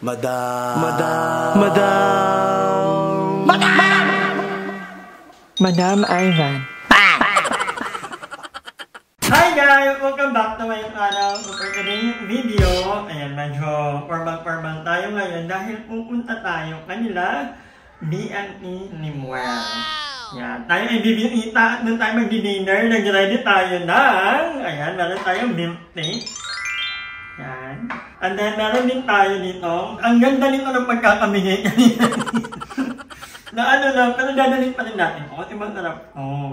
Madam. Madam Ivan. Hi guys! Welcome back to my for today's video. Ayan, medyo formal tayo ngayon dahil pupunta tayo kanila B&E Limuel. Yan, tayo ay bibisita at doon tayo magdi-dinner. Nag-ready tayo ng, ayan, meron tayong milk tea. Yan. And then, meron din tayo dito. Ang ganda nito ng pagkakamigay kanina. Na ano lang, pero dadalhin pa rin natin. O, ibang sarap. Oh.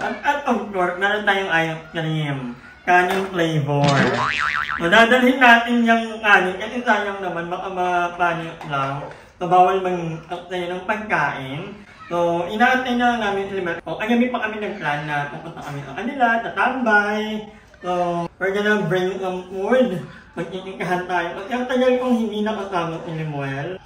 At of course, meron tayong ice cream. Kaning flavor. So, dadalhin natin yung kanin. Kasi sayang naman, baka mapanit lang. So, bawal mag-tayo ng pagkain. So, inaantay na namin sila. O, kagabi pa kami nag-plan na pupunta kami sa kanila, tatambay. So, we're gonna bring some food. Magkikikahan tayo. Kasi ang tagal kong hindi nakasama si Limuel.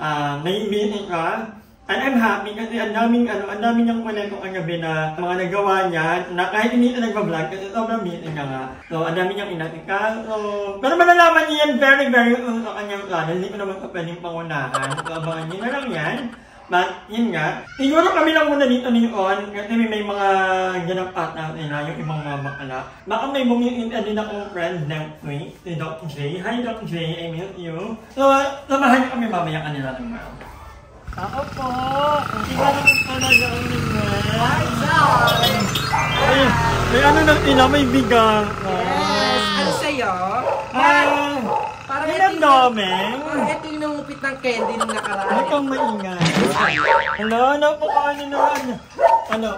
Naibitin ka. And I'm happy kasi ang daming niyang kwento kagabi na mga nagawa niya na kahit hindi ito nagpa-vlog kasi sobrang busy niya nga. So, ang dami niyang inatika. So, pero malalaman niya yan very sa kanyang channel. Hindi ko naman pa pwedeng pangunahan. So, abangan niyo na lang yan. But, yun nga. Siguro kami lang muna dito niyon kasi may mga ganap ata nila, yung ibang mga bakala. Baka may bumiinta din akong friend next week, si Doc J. Hi Doc J, I miss you. So, samahan niyo kami mamaya kanila ng mga. Ako po! Hindi ka naman talaga ang Limuel. May ano na sila, may bigang. Yes! Ano sa'yo? Parang ito yung namupit ng candy nung nakaraan. Huwag kang maingay.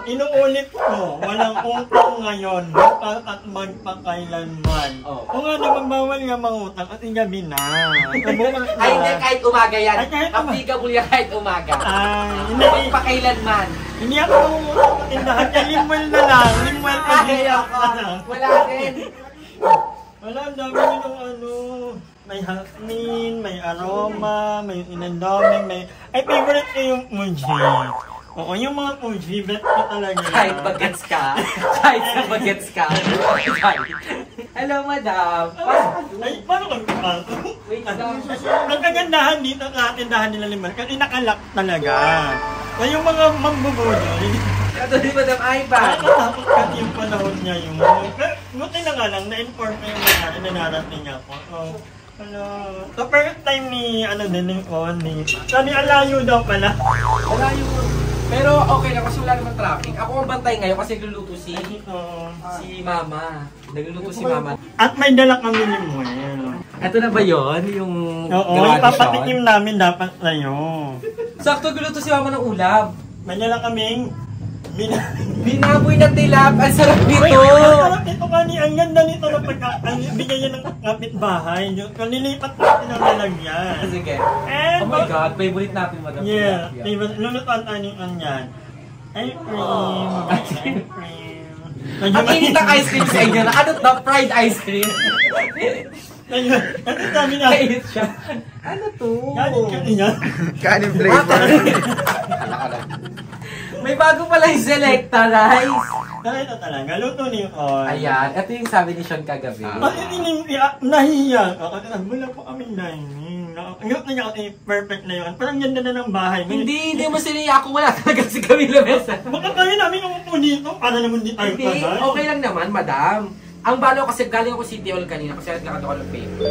Inuulit ko. Walang utang ngayon. At magpakailanman. Kung nga naman bawal nga mangutang at gabi na. Ay, hindi, kahit umaga yan. Applicable yan kahit umaga. Magpakailanman. Hindi ako mangutang sa tindahan. Kaya Limuel na lang. Limuel pa din ako. Wala din. Wala, ang dami nung may jasmine, may aroma, may inandoming, may... Ay, favorite ko yung Fuji. Oo, yung mga Fuji, bet ko talaga. Kahit bagets ka. Kahit sa bagets ka. Hello, madam. Ay, paano kang pumasok? Wait lang. Ang kagandahan dito sa tindahan nila Limuel, kasi nakalak talaga. So, yung mga mambubuloy, Ito di Madam Ivan. nakatapos kasi yung panahon niya yung... Buti na nga lang, na-inform ko yung nangyari na narating ako. So, first time ni, sabi, alayo daw pala. Malayo. Pero okay lang kasi wala naman traffic. Ako ang bantay ngayon kasi nagluluto si Mama. Nagluluto si Mama. At may dala kami ni Limuel. Ito na ba yun? Yung Oo, ipapatikim namin dapat sa'yo. Sakto nagluluto si Mama ng ulam. May dala kaming binaboy na tilap. Ang sarap nito. Ang sarap nito kani. Ang ganda nito na bigay yan ng kapitbahay. Nililipat natin ang lalagyan. Sige. And, oh my God, favorite natin, Madam. Yeah, favorite. Lulutuan tayo ng kanyan. Ice cream. Ang init ng ice cream sa inyo na ano to? Fried ice cream. Kasi sabi na, Kainit siya. Ano to? Kanin flavor. May bago pala yung Selecta rice. Pero ito talaga, luto ni On. Ayan, ito yung sabi ni Sean kagabi. Kasi nahiya ako. Kasi wala po kami dining. Ngayon na niya kasi perfect na yun. Parang ganda na ng bahay. Hindi mo siniya ako. Wala talaga si Camila Mesa. Baka kami namin umupo dito para naman di tayo Hindi, okay lang naman, madam. Ang balo kasi galing ako City Hall kanina kasi nagkakado ko ng paper.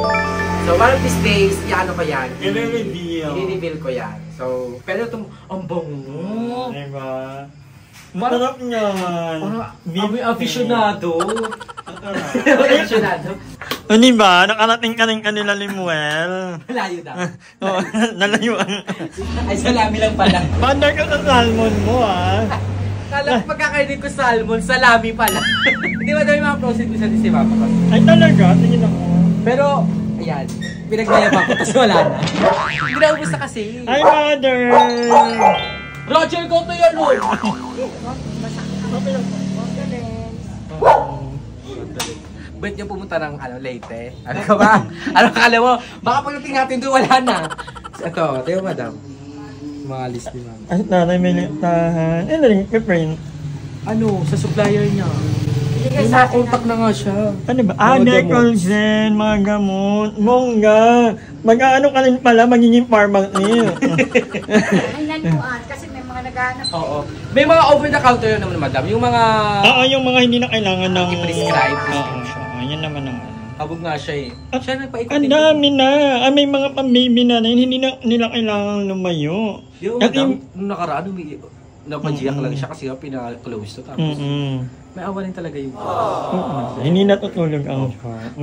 So, one of these days, ano pa yan? I-reveal ko yan. So, pero itong, ang bango. Diba? Masarap niyan. Aficionado. Aficionado. O diba, nakarating ka rin kanila Limuel. Malayo daw. Oo, nalayuan. Ay, salami lang pala. Bandar ka sa salmon mo Kala ko pagkakainig ko salmon, salami pala. Hindi ba dami mga prosit ko sa si Mama ko? Ay talaga, tingin ako. Pero, ayan, pinagmayabang ko, tapos wala na. Hindi na ubus na kasi. Hi, mother! Roger, go to your room! Ba't niyo pumunta ng Leyte? Ano ka ba? Ano kala mo? Baka pagdating natin doon, wala na. Ito, tayo madam. Mga list ni Mama. Ay, nanay, may listahan. Ano rin, may print? Ano, sa supplier niya. May nakakontak na nga siya. Ano ba? Decolzen, mga gamot, mongga. Mag-ano ka rin pala, magiging pharmacy. Ay, nanuan, kasi may mga naghahanap. Oo. May mga over-the-counter yun naman, madam. Yung mga... Oo, yung mga hindi na kailangan ng... I-prescribe. Oo, yan naman ang... Habog nga siya eh. Siya nagpaikot. Ang dami na. May mga pambaby na rin, hindi na nila kailangan lumayo. Yung madam, nung nakaraan, napajiyak lang siya kasi pina-close to. Tapos, may awa rin talaga yun. Hindi natutulog ang heart.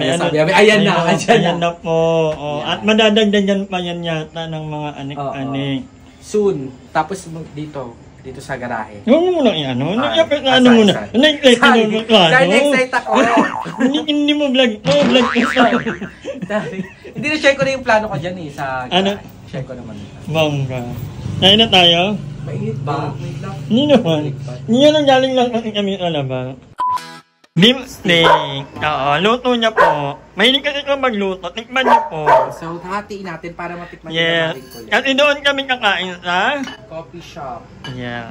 Ayan na. Ayan na po. At madadagdagan pa yan yata ng mga anik-anik. Soon. Tapos dito sa garahe. Huwag mo muna i-ano. Ano muna? Na-excite mo ka. Na-excite ako. Hindi mo vlog. Vlog ko sa... Hindi na-share ko na yung plano ko dyan eh. Ano? Share ko naman. Bongga. Kaya na tayo? Mainit ba? Wait lang. Hindi naman. Hindi lang galing lang kami alabang. Beef steak. Oo, luto niya po. Mahilig kasi ko magluto. Tikman niyo po. So, hatiin natin para matikman yes. yung Kasi doon kami kakain sa coffee shop. Yeah.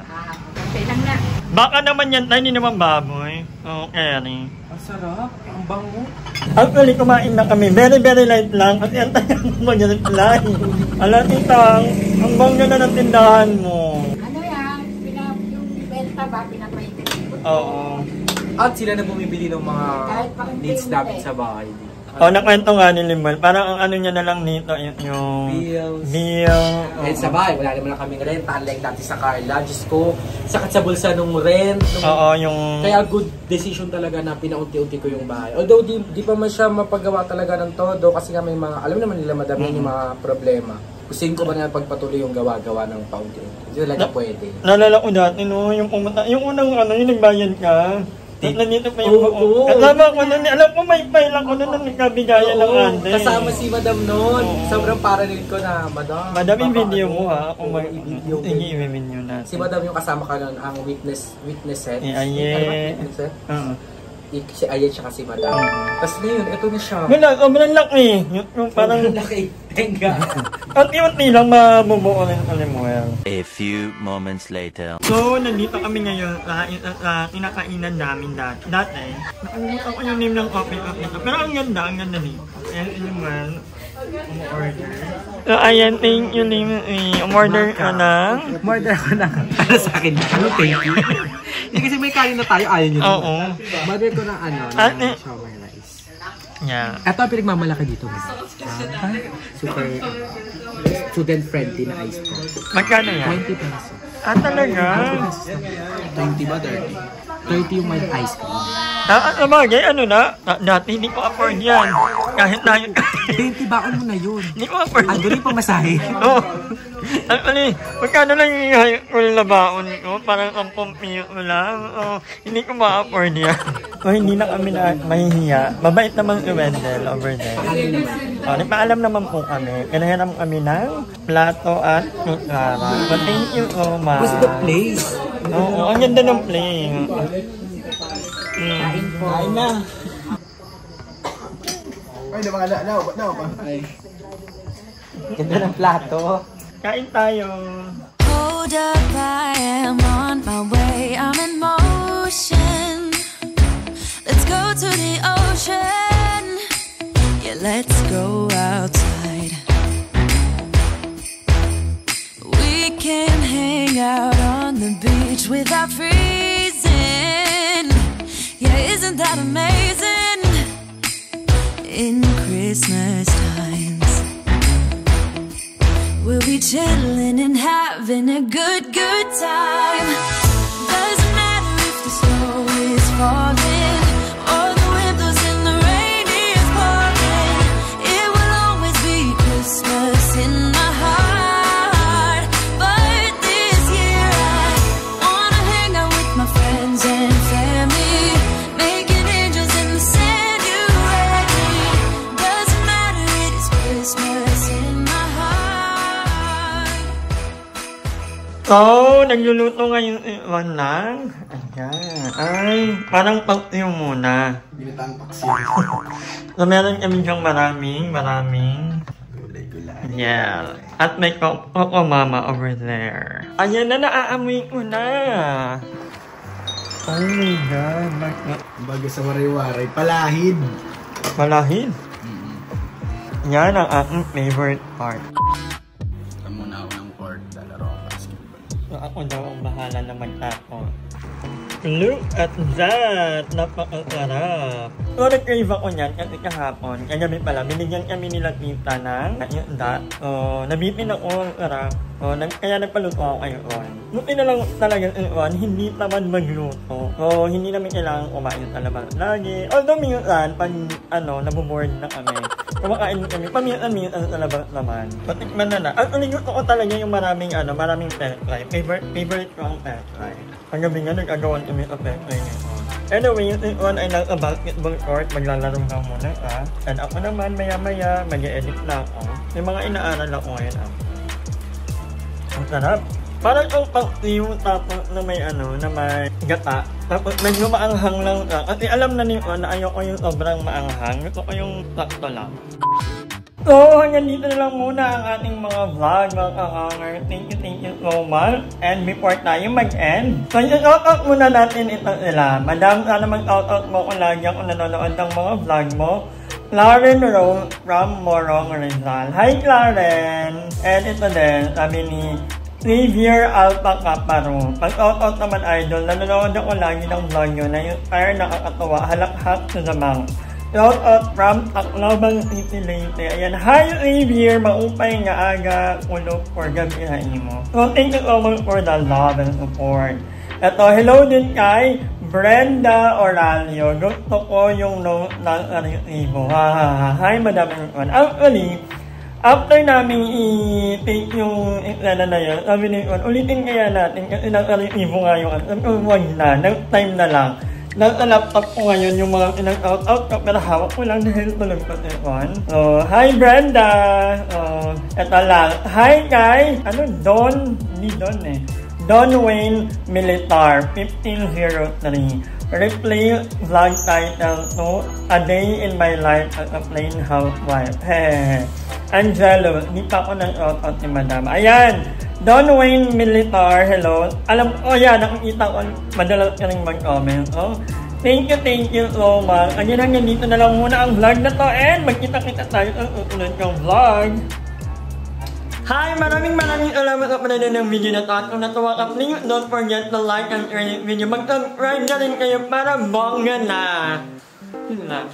Okay lang na. Baka naman yan tayo, hindi naman baboy. Okay. Ang sarap. Ang bango. Actually, kumain na kami. Very, very light lang. Kasi ang tayo mo yan light. Alam titang, ang bangga na ng tindahan mo. Ano yan? Yung benta ba? Pinapaikot. Oo. At sila na bumibili ng mga needs namin sa bahay. Nakwento nga ni Limbal. Parang ang ano niya na lang nito, yung bill. Rent sa bahay, wala naman lang kaming rent. Unlike dati sa Carla, Diyos ko, sakat sa bulsa nung rent. Oo, yung... Kaya good decision talaga na pinaunti-unti ko yung bahay. Although di pa man siya mapagawa talaga ng todo kasi nga may mga, alam naman nila madami yung mga problema. Gusto ko ba na pagpatuloy yung gawa-gawa ng paunti-unti? Hindi talaga pwede. Nalala ko dati, no, yung pumunta, yung unang yung nagbayad ka. Nandito pa yung kasama ko nun. Alam ko may file ako nun nung nagkabigayan ng ande. Kasama si madam nun. Sobrang paranoid ko na, madam. Madam, yung video mo ha. Kung may video. Sige, i-video natin. Si madam yung kasama ka nun, ang witness set. Ayen. Si Ayen siya kasi madam. Tapos ngayon, ito na siya. Wala, sobrang laki. Yung parang... Sobrang laki. Tenga. Unti-unti lang mabubuo rin Limuel. A few moments later. So, nandito kami ngayon sa kinakainan namin dati. Nakalimutan ko yung name ng coffee cup nito. Pero ang ganda nito. Ayan, Limuel. Umorder. So, ayan, thank you, Limuel. Umorder ka ng... Umorder ko na. Ano sa akin? Ano, thank you. Hindi kasi may kain na tayo, ayaw nyo. Oo. Umorder ko ng shower rice. Yeah. Ito ang pinagmamalaki dito. Super student friendly na ice cream. Magkano yan? 20 pesos. Talaga? 20 ba? 30? 30 yung may ice cream. Bagay, ano na? Dati hindi ko afford yan. Kahit na yun. 20 baon mo na yun. Hindi ko afford. Ando rin pamasahe. Oo. Magkano lang yung labaon ko? Parang ang pumpio mo lang. Hindi ko ma-afford yan. Hindi na kami mahihiya. Mabait naman si Wendell over there. Nagpaalam naman po kami. Kinahiram kami ng plato at kutsara. But thank you so much. What's the place? Oo, ang ganda ng play. Kain po. Kain na. Ay, na mga na ba? Ay. Ganda ng plato. Kain tayo. Hold up, I am on my way. I'm in motion. Let's go to the ocean. Yeah, let's go outside. We can hang out on the beach without freezing. Yeah, isn't that amazing? In Christmas times, we'll be chilling and having a good time. Doesn't matter if the snow is falling or the wind blows and the rain is pouring. It will always be Christmas in my heart. But this year I wanna hang out with my friends and family, making angels in the sand. You ready? Doesn't matter, it is Christmas in my heart. So, nagluluto ngayon iwan lang. Ayan. Ay, parang pag-iyo muna. Binitang paksiw. So, meron kami siyang maraming. Gulay-gulay. Yeah. At may Coco Mama over there. Ayan na, naaamoy ko na. Oh my God. Baga sa waray-waray. Palahid. Malahid. Yan ang aking favorite part. Ito muna ako ng court. Lalaro ako basketball. So ako daw ang bahala na magtapon. Look at that! Napakasarap! So, nag-crave ako niyan kasi kahapon. Kagabi pala, binigyan kami nila tita ng isda. Nabitin ako ang sarap. Kaya nagpaluto ako ngayon. Buti na lang talagang hindi naman magluto. Hindi namin kailangan kumain sa labas lagi. Although minsan, pag nabuboard na kami, kumakain kami, paminsan sa labas naman. Patikman na. At gusto ko talaga yung maraming pet fry. Favorite ko ang pet fry. Hanggang nga nag-agawan kami sa pet fry ngayon. Anyway, yung one ay nasa basketball court, maglalaro ka muna ka. And ako naman, maya-maya, mag-e-edit na ako. May mga inaaral ako ngayon ako. Ang sarap. Parang ang pang-tiyo tapos na may gata. Tapos medyo maanghang lang ka. Kasi alam na niyo na ayoko yung sobrang maanghang. Gusto ko yung sakto lang. So, hanggang dito na lang muna ang ating mga vlog, mga ka-hanger. Thank you so much. And before tayo mag-end, so i-shoutout muna natin ito sila. Madam, sana mag-shoutout mo kung lagi ako nanonood ng mga vlog mo. Claren Rose from Morong Rizal. Hi, Claren! And ito din, sabi ni Xavier Alpha Caparo. Pag-shoutout naman idol, nanonood ako lagi ng vlog nyo na yung fire nakakatawa, halakhak to the mouth. Shoutout from Tacloban City, Leyte. Ayan, hi Xavier! Maupay nga aga, ulog for gabi mo. So, thank you so much for the love and support. Ito, hello din kay Brenda Oralio. Gusto ko yung note ng archivo. Hi, Madam Erwan. Actually, after namin i-take yung na yun, sabi ni Erwan, ulitin kaya natin kasi ng archivo nga yung wag na, next time na lang. Nasa laptop ko ngayon yung mga pinag-out-out ko, pero hawak ko lang dahil tulog ko si Erwan. So, hi Brenda! Eto lang. Hi guys! Don? Hindi Don eh. Don Wayne Militar, 1503. Replay vlog title to A Day in My Life as a Plain Housewife. Angelo, di pa ako nag-out ni Madam. Ayan! Don Wayne Militar, hello. Alam ko, nakikita ko, madalas ka rin mag-comment. Thank you so much. Ayan, hanggang dito na lang muna ang vlog na to and magkita-kita tayo sa susunod kong vlog. Hi! Maraming salamat sa panonood ng video na to. At kung natuwa ka, please don't forget to like and share this video. Mag-subscribe na rin kayo para bongga na. Yun lang.